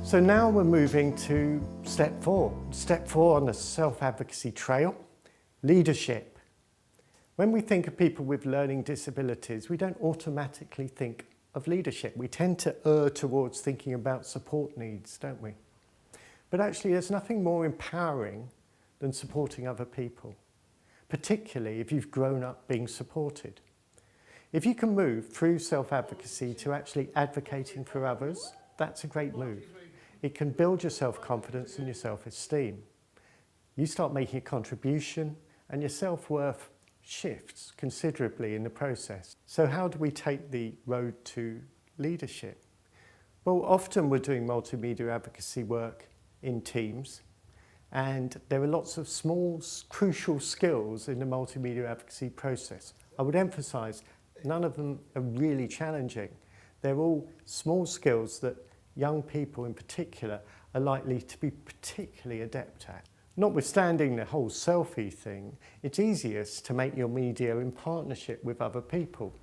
So now we're moving to step 4. Step 4 on the self-advocacy trail, leadership. When we think of people with learning disabilities, we don't automatically think of leadership. We tend to err towards thinking about support needs, don't we? But actually there's nothing more empowering than supporting other people, particularly if you've grown up being supported. If you can move through self-advocacy to actually advocating for others, that's a great move. It can build your self-confidence and your self-esteem. You start making a contribution and your self-worth shifts considerably in the process. So how do we take the road to leadership? Well, often we're doing multimedia advocacy work in teams, and there are lots of small, crucial skills in the multimedia advocacy process. I would emphasise none of them are really challenging. They're all small skills that young people in particular are likely to be particularly adept at. Notwithstanding the whole selfie thing, it's easiest to make your media in partnership with other people.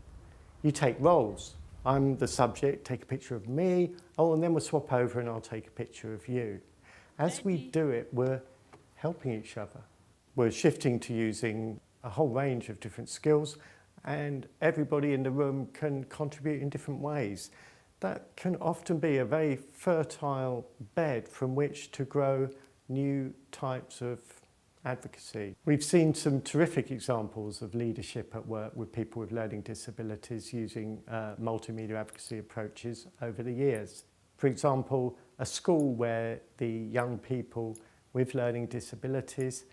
You take roles. I'm the subject, take a picture of me, and then we'll swap over and I'll take a picture of you. As we do it, we're helping each other. We're shifting to using a whole range of different skills, and everybody in the room can contribute in different ways. That can often be a very fertile bed from which to grow new types of advocacy. We've seen some terrific examples of leadership at work with people with learning disabilities using multimedia advocacy approaches over the years. For example, a school where the young people with learning disabilities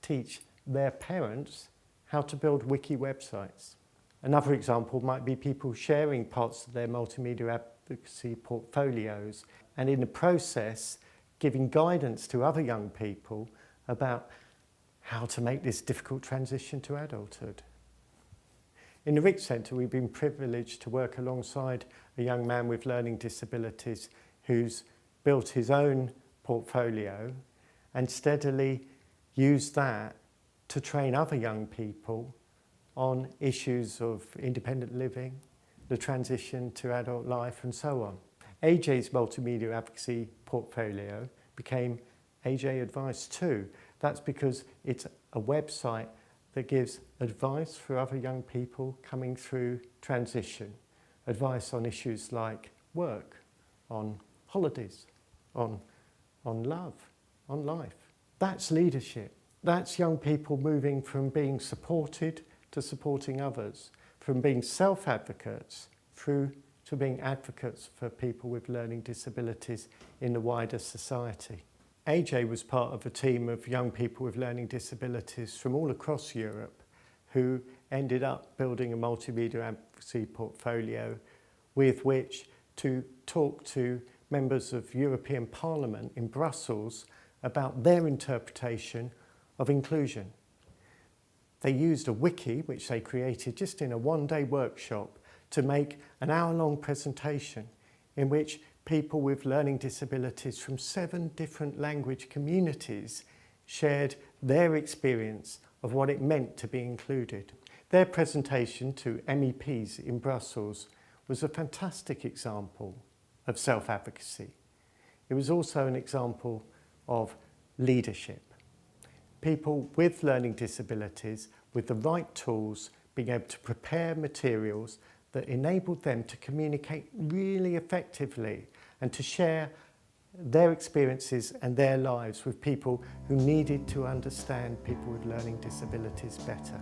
teach their parents how to build wiki websites. Another example might be people sharing parts of their multimedia advocacy portfolios, and in the process giving guidance to other young people about how to make this difficult transition to adulthood. In the Rick Centre, we've been privileged to work alongside a young man with learning disabilities who's built his own portfolio and steadily used that to train other young people on issues of independent living, the transition to adult life, and so on. AJ's multimedia advocacy portfolio became AJ Advice 2. That's because it's a website that gives advice for other young people coming through transition. Advice on issues like work, on holidays, on love, on life. That's leadership. That's young people moving from being supported to supporting others, from being self-advocates through to being advocates for people with learning disabilities in the wider society. AJ was part of a team of young people with learning disabilities from all across Europe who ended up building a multimedia advocacy portfolio with which to talk to members of European Parliament in Brussels about their interpretation of inclusion. They used a wiki, which they created just in a one-day workshop, to make an hour-long presentation in which people with learning disabilities from 7 different language communities shared their experience of what it meant to be included. Their presentation to MEPs in Brussels was a fantastic example of self-advocacy. It was also an example of leadership. People with learning disabilities with the right tools being able to prepare materials that enabled them to communicate really effectively and to share their experiences and their lives with people who needed to understand people with learning disabilities better.